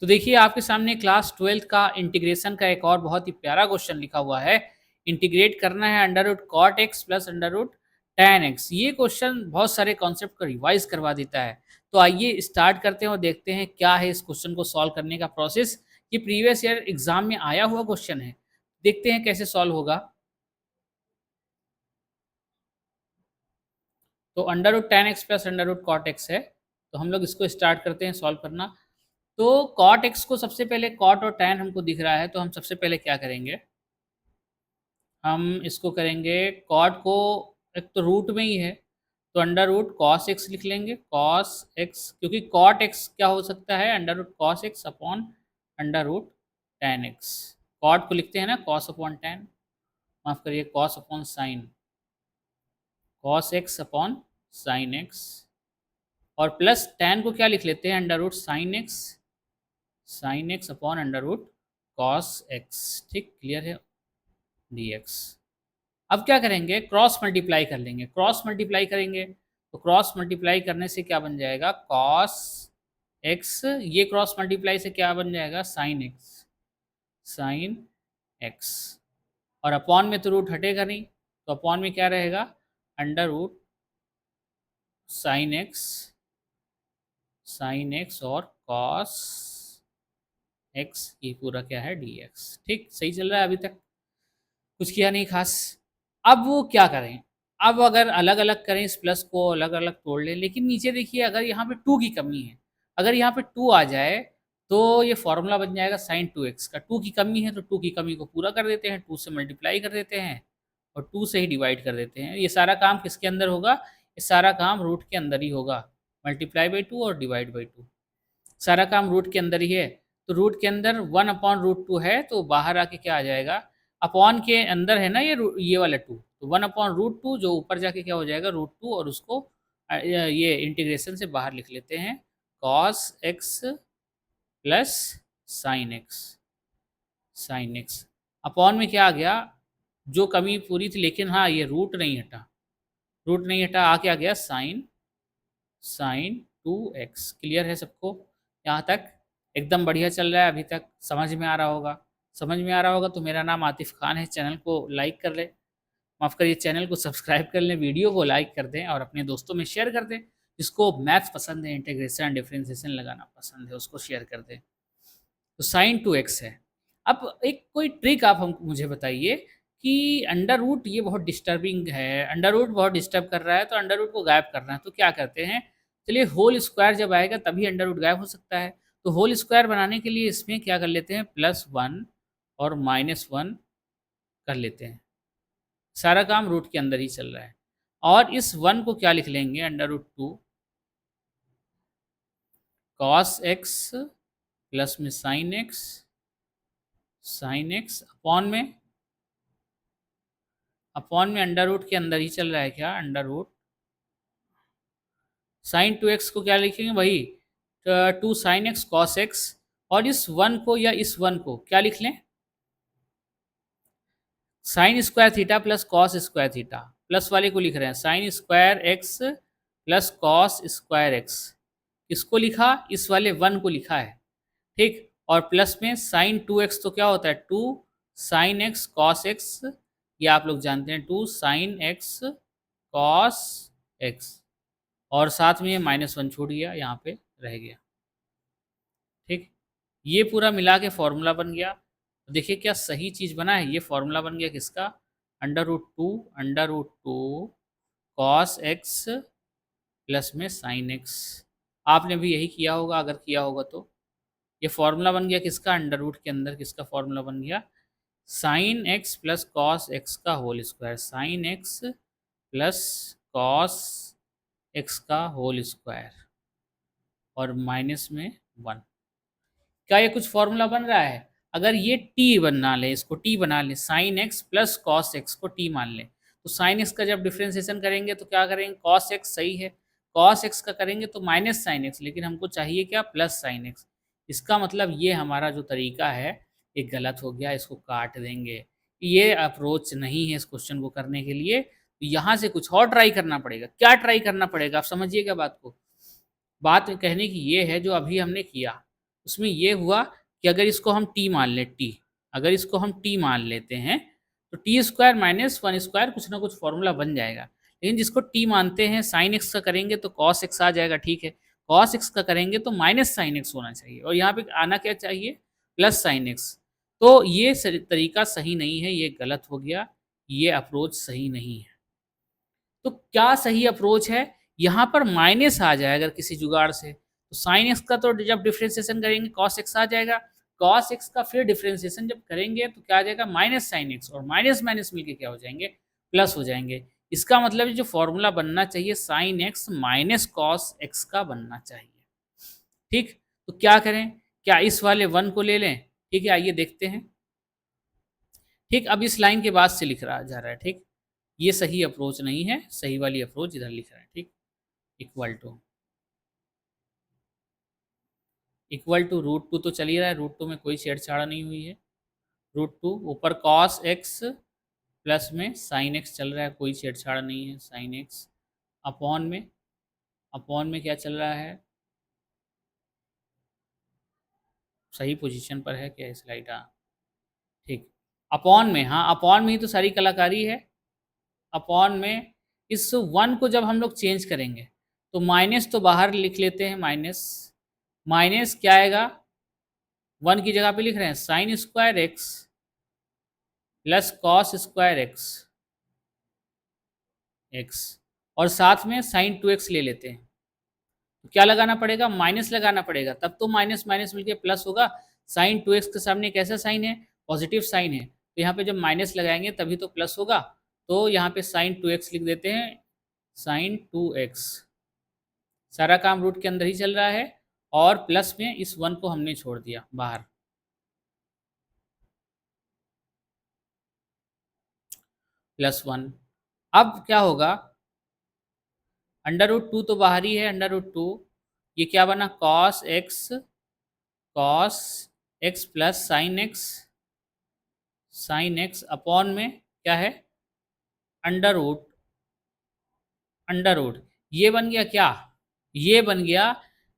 तो देखिए आपके सामने क्लास 12th का इंटीग्रेशन का एक और बहुत ही प्यारा क्वेश्चन लिखा हुआ है। इंटीग्रेट करना है under root cot X plus under root tan X. ये क्वेश्चन बहुत सारे कॉन्सेप्ट को रिवाइज करवा देता है। तो आइए स्टार्ट करते हैं और देखते हैं क्या है इस क्वेश्चन को सॉल्व करने का प्रोसेस। ये प्रीवियस ईयर एग्जाम में आया हुआ क्वेश्चन है। देखते हैं कैसे सॉल्व होगा। तो under root tan X plus under root cot X है। तो हम लोग इसको स्टार्ट करते हैं सॉल्व करना। तो कॉट एक्स को सबसे पहले कॉट और टैन हमको दिख रहा है, तो हम सबसे पहले क्या करेंगे, हम इसको करेंगे कॉट को, एक तो रूट में ही है तो अंडर रूट कॉस एक्स लिख लेंगे, कॉस एक्स, क्योंकि कॉट एक्स क्या हो सकता है, under root cos X upon under root tan X. Cot को लिखते हैं ना कॉस अपॉन टैन, माफ करिए cos upon sine, cos X upon sine X, और प्लस टैन को क्या लिख लेते हैं, under root sine X upon under root cos X. ठीक, क्लियर है, डी एक्स। अब क्या करेंगे, क्रॉस मल्टीप्लाई कर लेंगे, क्रॉस मल्टीप्लाई करेंगे तो क्रॉस मल्टीप्लाई करने से क्या बन जाएगा, कॉस एक्स, ये क्रॉस मल्टीप्लाई से क्या बन जाएगा, साइन एक्स, साइन एक्स, और अपॉन में तो रूट हटेगा नहीं, तो अपॉन में क्या रहेगा, अंडर रूट साइन एक्स और कॉस एक्स, ये पूरा क्या है, डी एक्स। ठीक, सही चल रहा है, अभी तक कुछ किया नहीं खास। अब वो क्या करें, अब अगर अलग अलग करें, इस प्लस को अलग अलग तोड़ लें, लेकिन नीचे देखिए अगर यहाँ पे 2 की कमी है, अगर यहाँ पे 2 आ जाए तो ये फॉर्मूला बन जाएगा साइन 2x का। 2 की कमी है तो 2 की कमी को पूरा कर देते हैं, 2 से मल्टीप्लाई कर देते हैं और 2 से ही डिवाइड कर देते हैं। ये सारा काम किसके अंदर होगा, ये सारा काम रूट के अंदर ही होगा, मल्टीप्लाई बाई 2 और डिवाइड बाई 2, सारा काम रूट के अंदर ही है। तो रूट के अंदर 1/√2 है, तो बाहर आके क्या आ जाएगा, अपॉन के अंदर है ना ये वाला 2, तो 1/√2 जो ऊपर जाके क्या हो जाएगा, √2, और उसको ये इंटीग्रेशन से बाहर लिख लेते हैं, cos X plus sign X upon में क्या आ गया, जो कमी पूरी थी, लेकिन हाँ ये रूट नहीं हटा, रूट नहीं हटा, आके आ गया साइन 2x। क्लियर है सबको यहाँ तक, एकदम बढ़िया चल रहा है, अभी तक समझ में आ रहा होगा। समझ में आ रहा होगा तो मेरा नाम आतिफ खान है, चैनल को लाइक कर ले, माफ़ करिए चैनल को सब्सक्राइब कर लें, वीडियो को लाइक कर दें और अपने दोस्तों में शेयर कर दें। जिसको मैथ्स पसंद है, इंटीग्रेशन डिफरेंशिएशन लगाना पसंद है, उसको शेयर कर दें। तो साइन 2x है। अब एक कोई ट्रिक आप हम मुझे बताइए कि अंडर रूट ये बहुत डिस्टर्बिंग है, अंडर रूट बहुत डिस्टर्ब कर रहा है, तो अंडर रूट को गायब करना है तो क्या करते हैं, चलिए होल स्क्वायर जब आएगा तभी अंडर रूट गायब हो सकता है। तो होल स्क्वायर बनाने के लिए इसमें क्या कर लेते हैं, +1 और -1 कर लेते हैं, सारा काम रूट के अंदर ही चल रहा है। और इस 1 को क्या लिख लेंगे, under root 2 cos X plus में साइन एक्स अपॉन में अंडर रूट के अंदर ही चल रहा है क्या, अंडर रूट साइन 2x को क्या लिखेंगे, वही 2 साइन एक्स कॉस एक्स, और इस 1 को या इस 1 को क्या लिख लें, sine square theta plus cos square theta, plus वाले को लिख रहे हैं sine square x plus cos square x, किसको लिखा, इस वाले 1 को लिखा है। ठीक, और प्लस में साइन 2x तो क्या होता है, 2 साइन एक्स कॉस एक्स, ये आप लोग जानते हैं, 2 साइन एक्स कॉस एक्स, और साथ में ये -1 छूट गया, यहाँ पे रह गया। ठीक, ये पूरा मिला के फॉर्मूला बन गया। तो देखिए क्या सही चीज़ बना है, ये फॉर्मूला बन गया किसका, under root two cos X plus में साइन एक्स। आपने भी यही किया होगा, अगर किया होगा तो ये फॉर्मूला बन गया किसका, अंडर रूट के अंदर किसका फॉर्मूला बन गया, sine x plus cos x का whole square, sine x plus cos x का होल स्क्वायर और माइनस में 1। क्या ये कुछ फॉर्मूला बन रहा है, अगर ये टी बना लें, इसको टी बना लें, sine x plus cos x को टी मान लें, तो साइन एक्स का जब डिफ्रेंसिएशन करेंगे तो क्या करेंगे, कॉस एक्स सही है, कॉस एक्स का करेंगे तो माइनस साइन एक्स, लेकिन हमको चाहिए क्या, प्लस साइन एक्स। इसका मतलब ये हमारा जो तरीका है ये गलत हो गया, इसको काट देंगे। ये अप्रोच नहीं है इस क्वेश्चन को करने के लिए, तो यहाँ से कुछ और ट्राई करना पड़ेगा। क्या ट्राई करना पड़ेगा, आप समझिएगा बात को। बात कहने की ये है, जो अभी हमने किया उसमें ये हुआ कि अगर इसको हम टी मान लें, टी, अगर इसको हम टी मान लेते हैं तो T square minus one square कुछ ना कुछ फॉर्मूला बन जाएगा। लेकिन जिसको टी मानते हैं साइन एक्स का करेंगे तो कॉस एक्स आ जाएगा, ठीक है। कॉस एक्स का करेंगे तो माइनस साइन एक्स होना चाहिए और यहाँ पे आना क्या चाहिए, प्लस साइन एक्स। तो ये तरीका सही नहीं है, ये गलत हो गया, ये अप्रोच सही नहीं है। तो क्या सही अप्रोच है, यहाँ पर माइनस आ जाए अगर किसी जुगाड़ से, तो साइन एक्स का तो जब डिफ्रेंसिएशन करेंगे कॉस एक्स आ जाएगा, कॉस एक्स का फिर डिफ्रेंसिएशन जब करेंगे तो क्या आ जाएगा, माइनस साइन एक्स, और माइनस माइनस मिलके क्या हो जाएंगे, प्लस हो जाएंगे। इसका मतलब जो फॉर्मूला बनना चाहिए sine x minus cos x का बनना चाहिए, ठीक। तो क्या करें, क्या इस वाले वन को ले लें, ठीक है, आइए देखते हैं। ठीक, अब इस लाइन के बाद से लिख रहा जा रहा है, ठीक, ये सही अप्रोच नहीं है, सही वाली अप्रोच इधर लिख रहा है, ठीक। इक्वल टू रूट टू तो चल ही रहा है, रूट टू में कोई छेड़छाड़ नहीं हुई है। रूट टू ऊपर कॉस एक्स प्लस में साइन एक्स चल रहा है, कोई छेड़छाड़ नहीं है, साइन एक्स अपॉन में, अपॉन में क्या चल रहा है, सही पोजीशन पर है क्या स्लाइड, हाँ ठीक, अपॉन में, हाँ अपॉन में ही तो सारी कलाकारी है। अपॉन में इस वन को जब हम लोग चेंज करेंगे तो माइनस तो बाहर लिख लेते हैं, माइनस, माइनस क्या आएगा, वन की जगह पे लिख रहे हैं sine square x plus cos square x, x, और साथ में साइन टू एक्स ले लेते हैं। तो क्या लगाना पड़ेगा, माइनस लगाना पड़ेगा, तब तो माइनस माइनस मिलके प्लस होगा। साइन टू एक्स के सामने कैसा साइन है, पॉजिटिव साइन है, तो यहाँ पे जब माइनस लगाएंगे तभी तो प्लस होगा। तो यहाँ पे साइन टू एक्स लिख देते हैं, साइन टू एक्स, सारा काम रूट के अंदर ही चल रहा है, और प्लस में इस वन को हमने छोड़ दिया बाहर, प्लस वन। अब क्या होगा, अंडर रूट टू तो बाहर ही है, अंडर रूट टू, ये क्या बना, cos x, cos X plus sine x, sign X upon में क्या है, अंडर रूट, अंडर रूट, ये बन गया क्या, ये बन गया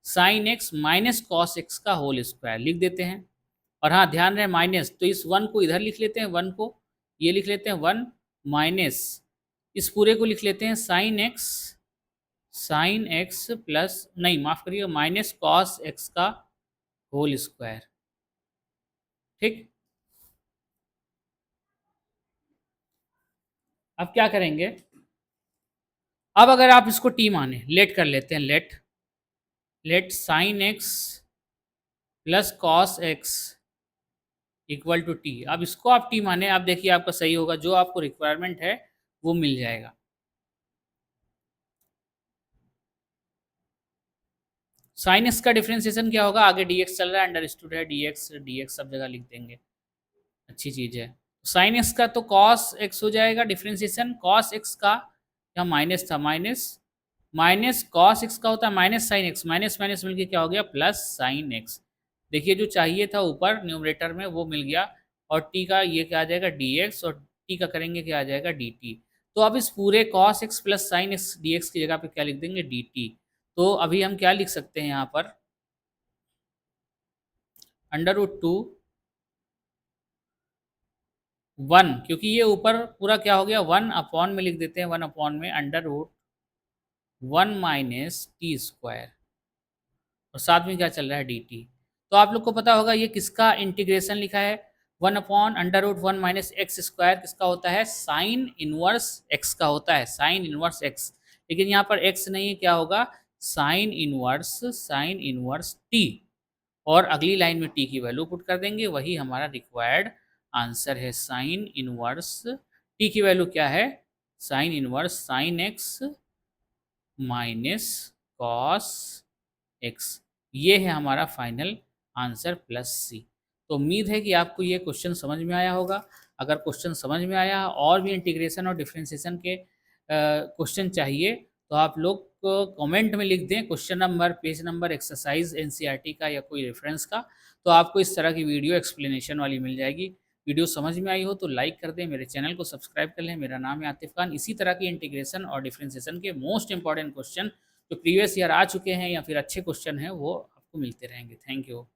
sine x minus cos x का होल स्क्वायर, लिख देते हैं। और हाँ ध्यान रहे माइनस, तो इस वन को इधर लिख लेते हैं, वन को ये लिख लेते हैं वन, माइनस इस पूरे को लिख लेते हैं sine x, sine x plus, नहीं माफ करिए, माइनस कॉस एक्स का होल स्क्वायर, ठीक। अब क्या करेंगे, अब अगर आप इसको टी माने, लेट कर लेते हैं, let, let sine x plus cos X equal to T. अब इसको आप टी माने, आप देखिए आपका सही होगा, जो आपको रिक्वायरमेंट है वो मिल जाएगा। साइन एक्स का डिफ्रेंसिएशन क्या होगा, आगे डी एक्स चल रहा है, अंडर स्टूड है, डी एक्स सब जगह लिख देंगे, अच्छी चीज़ है। साइन एक्स का तो कॉस एक्स हो जाएगा डिफ्रेंसिएशन, कॉस एक्स का यहाँ माइनस था, माइनस, माइनस कॉस एक्स का होता है minus sine x, minus minus मिलके क्या हो गया, प्लस साइन एक्स। देखिए जो चाहिए था ऊपर न्यूमरेटर में वो मिल गया, और टी का ये क्या आ जाएगा, डी एक्स, और टी का करेंगे क्या आ जाएगा, डी टी। तो अब इस पूरे cos X plus sine x D x की जगह पे क्या लिख देंगे, डी टी। तो अभी हम क्या लिख सकते हैं यहाँ पर, अंडर रूट टू वन, क्योंकि ये ऊपर पूरा क्या हो गया, वन अपॉन में लिख देते हैं, वन अपॉन में under root one minus T square, और साथ में क्या चल रहा है, डी टी। तो आप लोग को पता होगा ये किसका इंटीग्रेशन लिखा है, one upon under root one minus X square किसका होता है, साइन इनवर्स एक्स का होता है, साइन इनवर्स एक्स। लेकिन यहाँ पर एक्स नहीं है, क्या होगा, साइन इनवर्स टी, और अगली लाइन में टी की वैल्यू पुट कर देंगे, वही हमारा रिक्वायर्ड आंसर है, साइन इनवर्स टी की वैल्यू क्या है, sine inverse sine x minus cos x, ये है हमारा फाइनल आंसर प्लस सी। तो उम्मीद है कि आपको ये क्वेश्चन समझ में आया होगा। अगर क्वेश्चन समझ में आया और भी इंटीग्रेशन और डिफ्रेंसिएशन के क्वेश्चन चाहिए तो आप लोग कमेंट में लिख दें question number, page number, exercise NCERT का या कोई रेफरेंस का, तो आपको इस तरह की वीडियो एक्सप्लेनेशन वाली मिल जाएगी। वीडियो समझ में आई हो तो लाइक कर दें, मेरे चैनल को सब्सक्राइब कर लें। मेरा नाम है आतिफ खान। इसी तरह की इंटीग्रेशन और डिफ्रेंसिएशन के मोस्ट इंपॉर्टेंट क्वेश्चन जो प्रीवियस ईयर आ चुके हैं या फिर अच्छे क्वेश्चन हैं वो आपको मिलते रहेंगे। Thank you.